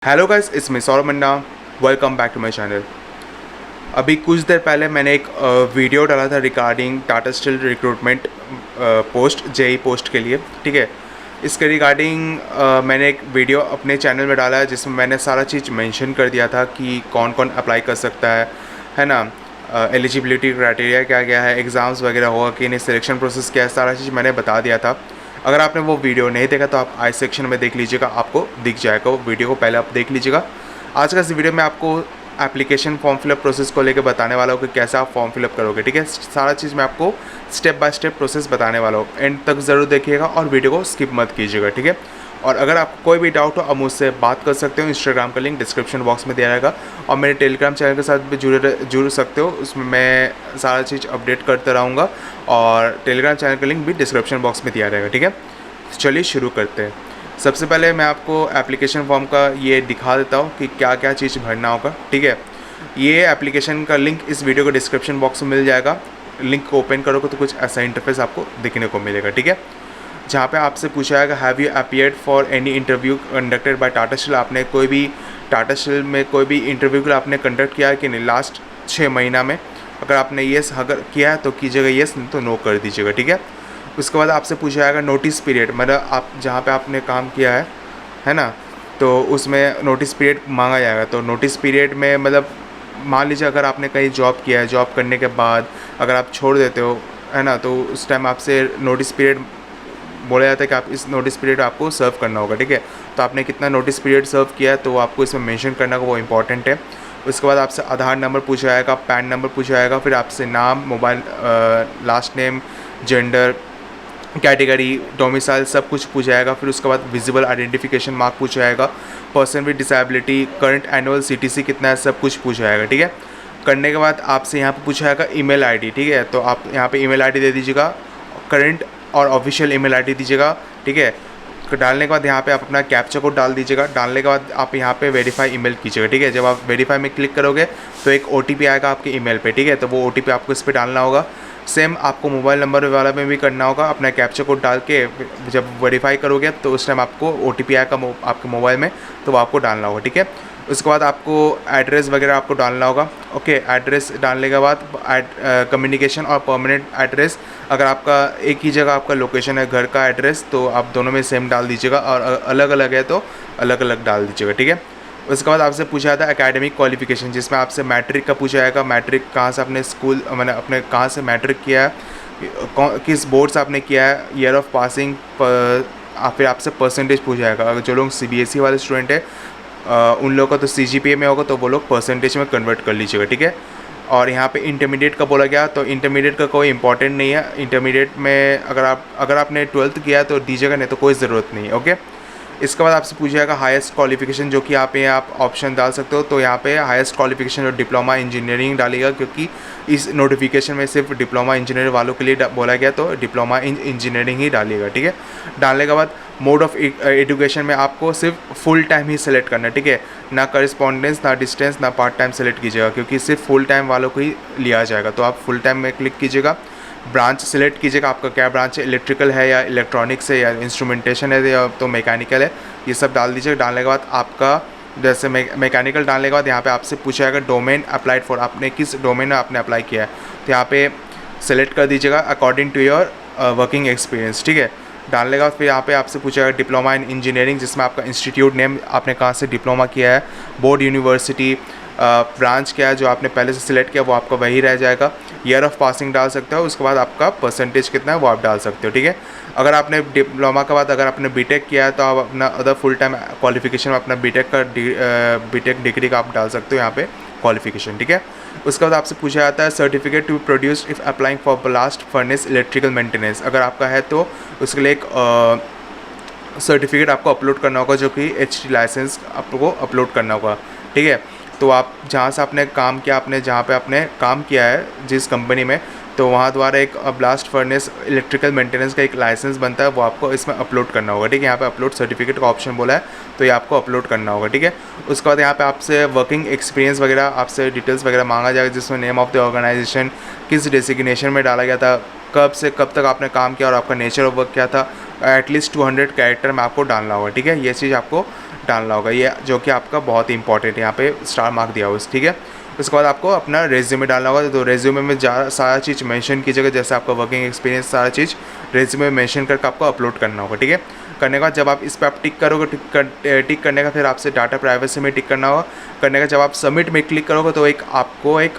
Hello guys, it's me Saurabh Manna. Welcome back to my channel. अभी कुछ देर पहले मैंने एक वीडियो डाला था regarding Tata Steel recruitment post JE post के लिए। ठीक है, इसके रिगार्डिंग मैंने एक वीडियो अपने चैनल में डाला है जिसमें मैंने सारा चीज़ मेंशन कर दिया था कि कौन कौन अप्लाई कर सकता है ना। एलिजिबिलिटी क्राइटेरिया क्या क्या है, एग्ज़ाम्स वगैरह होगा कि नहीं, सिलेक्शन प्रोसेस क्या है, सारा चीज़ मैंने बता दिया था। अगर आपने वो वीडियो नहीं देखा तो आप आई सेक्शन में देख लीजिएगा, आपको दिख जाएगा। वो वीडियो को पहले आप देख लीजिएगा। आज का इस वीडियो में आपको एप्लीकेशन फॉर्म फिलअप प्रोसेस को लेकर बताने वाला हूँ कि कैसे आप फॉर्म फिलअप करोगे। ठीक है, सारा चीज़ मैं आपको स्टेप बाय स्टेप प्रोसेस बताने वाला हूँ। एंड तक ज़रूर देखिएगा और वीडियो को स्किप मत कीजिएगा। ठीक है, और अगर आपको कोई भी डाउट हो आप मुझसे बात कर सकते हो। इंस्टाग्राम का लिंक डिस्क्रिप्शन बॉक्स में दिया रहेगा और मेरे टेलीग्राम चैनल के साथ भी जुड़ सकते हो। उसमें मैं सारा चीज़ अपडेट करते रहूँगा और टेलीग्राम चैनल का लिंक भी डिस्क्रिप्शन बॉक्स में दिया रहेगा। ठीक है, चलिए शुरू करते हैं। सबसे पहले मैं आपको एप्लीकेशन फॉर्म का ये दिखा देता हूँ कि क्या क्या चीज़ भरना होगा। ठीक है, ये एप्लीकेशन का लिंक इस वीडियो को डिस्क्रिप्शन बॉक्स में मिल जाएगा। लिंक को ओपन करोगे तो कुछ ऐसा इंटरफेस आपको दिखने को मिलेगा। ठीक है, जहाँ पे आपसे पूछा जाएगा have you appeared for any interview conducted by Tata steel. आपने कोई भी टाटा स्टील में कोई भी इंटरव्यू को आपने कंडक्ट किया है कि नहीं लास्ट 6 महीना में। अगर आपने येस अगर किया है तो कीजिएगा येस, नहीं तो नो कर दीजिएगा। ठीक है, उसके बाद आपसे पूछा जाएगा नोटिस पीरियड, मतलब आप जहाँ पे आपने काम किया है ना, तो उसमें नोटिस पीरियड मांगा जाएगा। तो नोटिस पीरियड में मतलब मान लीजिए अगर आपने कहीं जॉब किया है, जॉब करने के बाद अगर आप छोड़ देते हो है ना, तो उस टाइम आपसे नोटिस पीरियड बोला जाता है कि आप इस नोटिस पीरियड आपको सर्व करना होगा। ठीक है, तो आपने कितना नोटिस पीरियड सर्व किया है तो आपको इसमें मेंशन करना होगा, वो इंपॉर्टेंट है। उसके बाद आपसे आधार नंबर पूछा जाएगा, पैन नंबर पूछा जाएगा, फिर आपसे नाम, mobile, last name, gender, category, domicile सब कुछ पूछा जाएगा। फिर उसके बाद विजिबल आइडेंटिफिकेशन मार्क पूछा जाएगा, person with disability, current annual CTC कितना है, सब कुछ पूछा जाएगा। ठीक है, करने के बाद आपसे यहाँ पे पूछा जाएगा ईमेल आईडी। ठीक है, तो आप यहाँ पे ईमेल आईडी दे दीजिएगा, करंट और ऑफिशियल ईमेल आईडी दीजिएगा। ठीक है, डालने के बाद यहाँ पे आप अपना कैप्चा कोड डाल दीजिएगा। डालने के बाद आप यहाँ पे वेरीफाई ईमेल कीजिएगा। ठीक है, जब आप वेरीफाई में क्लिक करोगे तो एक ओटीपी आएगा आपके ईमेल पे। ठीक है, तो वो ओटीपी आपको इस पर डालना होगा। सेम आपको मोबाइल नंबर वाला में भी करना होगा। अपना कैप्चा कोड डाल के जब वेरीफाई करोगे तो उस टाइम आपको ओटीपी आएगा आपके मोबाइल में, तो वो आपको डालना होगा। ठीक है, उसके बाद आपको एड्रेस वगैरह आपको डालना होगा। ओके, एड्रेस डालने के बाद कम्युनिकेशन और परमानेंट एड्रेस, अगर आपका एक ही जगह आपका लोकेशन है घर का एड्रेस तो आप दोनों में सेम डाल दीजिएगा, और अलग अलग है तो अलग अलग डाल दीजिएगा। ठीक है, उसके बाद आपसे पूछा जाता है एकेडमिक क्वालिफिकेशन, जिसमें आपसे मैट्रिक का पूछा जाएगा। मैट्रिक कहाँ से आपने स्कूल मैंने अपने कहाँ से मैट्रिक किया है, किस बोर्ड से आपने किया है, ईयर ऑफ पासिंग, फिर आपसे परसेंटेज पूछा जाएगा। अगर जो लोग सीबीएसई वाले स्टूडेंट है उन लोगों का तो सीजीपीए में होगा, तो वो लोग परसेंटेज में कन्वर्ट कर लीजिएगा। ठीक है, और यहाँ पे इंटरमीडिएट का बोला गया, तो इंटरमीडिएट का कोई इंपॉर्टेंट नहीं है। इंटरमीडिएट में अगर आपने 12th किया तो दीजिएगा, नहीं तो कोई ज़रूरत नहीं है। ओके, इसके बाद आपसे पूछा जाएगा हाईएस्ट क्वालिफिकेशन, जो कि यहाँ पे आप ऑप्शन डाल सकते हो। तो यहाँ पे हाईएस्ट क्वालिफिकेशन और डिप्लोमा इंजीनियरिंग डालिएगा, क्योंकि इस नोटिफिकेशन में सिर्फ डिप्लोमा इंजीनियर वालों के लिए बोला गया, तो डिप्लोमा इन इंजीनियरिंग ही डालिएगा। ठीक है, डालने के बाद मोड ऑफ एजुकेशन में आपको सिर्फ फुल टाइम ही सेलेक्ट करना है। ठीक है, ना करिस्पॉन्डेंस, ना डिस्टेंस, ना पार्ट टाइम सेलेक्ट कीजिएगा, क्योंकि सिर्फ फुल टाइम वालों को ही लिया जाएगा। तो आप फुल टाइम में क्लिक कीजिएगा। ब्रांच सेलेक्ट कीजिएगा, आपका क्या ब्रांच है, इलेक्ट्रिकल है या इलेक्ट्रॉनिक्स है या इंस्ट्रूमेंटेशन है या तो मैकेनिकल है, ये सब डाल दीजिएगा। डालने के बाद आपका जैसे मैकेनिकल डालने के बाद यहाँ पे आपसे पूछा जाएगा डोमेन अप्लाइड फॉर, आपने किस डोमेन में आपने अप्लाई किया है, तो यहाँ पे सेलेक्ट कर दीजिएगा according to your working experience. ठीक है, डालने के बाद फिर यहाँ पे आपसे पूछेगा डिप्लोमा इन इंजीनियरिंग, जिसमें आपका इंस्टीट्यूट नेम, आपने कहाँ से डिप्लोमा किया है, बोर्ड, यूनिवर्सिटी, ब्रांच क्या है जो आपने पहले से सिलेक्ट किया वो आपका वही रह जाएगा। ईयर ऑफ पासिंग डाल सकते हो, उसके बाद आपका परसेंटेज कितना है वो आप डाल सकते हो। ठीक है, अगर आपने डिप्लोमा के बाद अगर आपने बीटेक किया है तो आप अपना अदर फुल टाइम क्वालिफिकेशन में अपना बीटेक डिग्री का आप डाल सकते हो यहाँ पे क्वालिफिकेशन। ठीक है, उसके बाद आपसे पूछा जाता है certificate to produced if applying for blast furnace electrical maintenance, अगर आपका है तो उसके लिए एक सर्टिफिकेट आपको अपलोड करना होगा, जो कि HT लाइसेंस आपको अपलोड करना होगा। ठीक है, तो आप जहाँ से आपने काम किया, आपने जहाँ पे आपने काम किया है जिस कंपनी में, तो वहाँ द्वारा एक ब्लास्ट फर्नेस इलेक्ट्रिकल मेंटेनेंस का एक लाइसेंस बनता है, वो आपको इसमें अपलोड करना होगा। ठीक है, यहाँ पे अपलोड सर्टिफिकेट का ऑप्शन बोला है, तो ये आपको अपलोड करना होगा। ठीक है, उसके बाद यहाँ पे आपसे वर्किंग एक्सपीरियंस वगैरह, आपसे डिटेल्स वगैरह मांगा जाएगा, जिसमें नेम ऑफ़ द ऑर्गेनाइजेशन, किस डेसिग्नेशन में डाला गया था, कब से कब तक आपने काम किया और आपका नेचर ऑफ वर्क क्या था, एटलीस्ट 200 कैरेक्टर में आपको डालना होगा। ठीक है, ये चीज़ आपको डालना होगा, ये जो कि आपका बहुत ही इंपॉर्टेंट है, यहाँ पे स्टार मार्क दिया हुआ है, ठीक है। उसके बाद आपको अपना रेज्यूमे डालना होगा। तो रेज्यूमे में सारा चीज़ मेंशन कीजिएगा, जैसे आपका वर्किंग एक्सपीरियंस, सारा चीज़ रेज्यूमे में मेंशन करके आपको अपलोड करना होगा, ठीक है। करने के बाद जब आप इस पर आप टिक करोगे, टिक करने का फिर आपसे डाटा प्राइवेसी में टिक करना होगा। करने का जब आप सबमिट में क्लिक करोगे तो आपको एक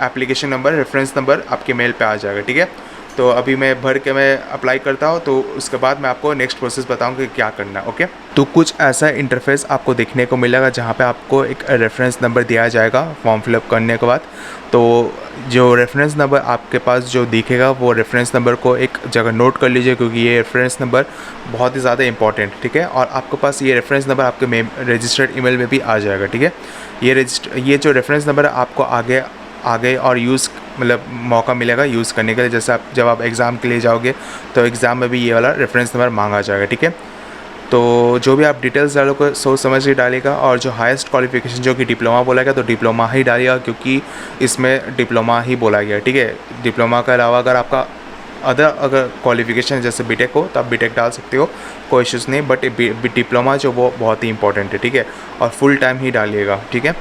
एप्लीकेशन नंबर, रेफरेंस नंबर आपके मेल पे आ जाएगा, ठीक है। तो अभी मैं भर के मैं अप्लाई करता हूँ, तो उसके बाद मैं आपको नेक्स्ट प्रोसेस बताऊँगा कि क्या करना है, ओके। तो कुछ ऐसा इंटरफेस आपको देखने को मिलेगा जहाँ पे आपको एक रेफरेंस नंबर दिया जाएगा फॉर्म फिलअप करने के बाद। तो जो रेफरेंस नंबर आपके पास जो दिखेगा, वो रेफरेंस नंबर को एक जगह नोट कर लीजिए, क्योंकि ये रेफरेंस नंबर बहुत ही ज़्यादा इंपॉर्टेंट, ठीक है। और आपके पास ये रेफरेंस नंबर आपके रजिस्टर्ड ईमेल में भी आ जाएगा, ठीक है। ये जो रेफरेंस नंबर है आपको आगे और यूज़ मतलब मौका मिलेगा यूज़ करने के लिए। जैसे आप जब आप एग्ज़ाम के लिए जाओगे तो एग्ज़ाम में भी ये वाला रेफरेंस नंबर मांगा जाएगा, ठीक है। तो जो भी आप डिटेल्स डालोगे सोच समझ के डालिएगा। और जो हाईएस्ट क्वालिफिकेशन जो कि डिप्लोमा बोला गया, तो डिप्लोमा ही डालिएगा, क्योंकि इसमें डिप्लोमा ही बोला गया, ठीक है। डिप्लोमा के अलावा अगर आपका अगर क्वालिफिकेशन जैसे बीटेक हो तो आप बीटेक डाल सकते हो, कोई इश्यूज़ नहीं। बट डिप्लोमा जो वो बहुत ही इंपॉर्टेंट है, ठीक है। और फुल टाइम ही डालिएगा, ठीक है।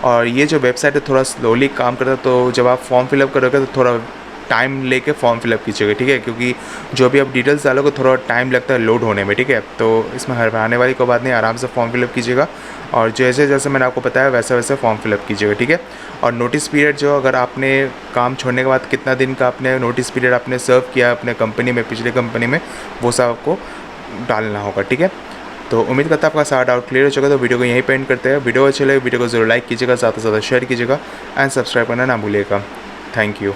और ये जो वेबसाइट है थोड़ा स्लोली काम करता है, तो जब आप फॉर्म फिलअप करोगे तो थोड़ा टाइम लेके फॉर्म फिलअप कीजिएगा, ठीक है। क्योंकि जो भी आप डिटेल्स डालोगे थोड़ा टाइम लगता है लोड होने में, ठीक है। तो इसमें घबराने वाली कोई बात नहीं, आराम से फॉर्म फिलअप कीजिएगा। और जैसे जैसे मैंने आपको बताया वैसे वैसे फॉर्म फिलअप कीजिएगा, ठीक है। और नोटिस पीरियड जो, अगर आपने काम छोड़ने के बाद कितना दिन का आपने नोटिस पीरियड आपने सर्व किया अपने कंपनी में, पिछले कंपनी में, वो सब आपको डालना होगा, ठीक है। तो उम्मीद करता हूँ आपका सारा डाउट क्लियर हो चुका। तो वीडियो को यहीं पे एंड करते हैं। वीडियो अच्छे लगे वीडियो को जरूर लाइक कीजिएगा, ज़्यादा से ज़्यादा शेयर कीजिएगा एंड सब्सक्राइब करना ना भूलिएगा। Thank you.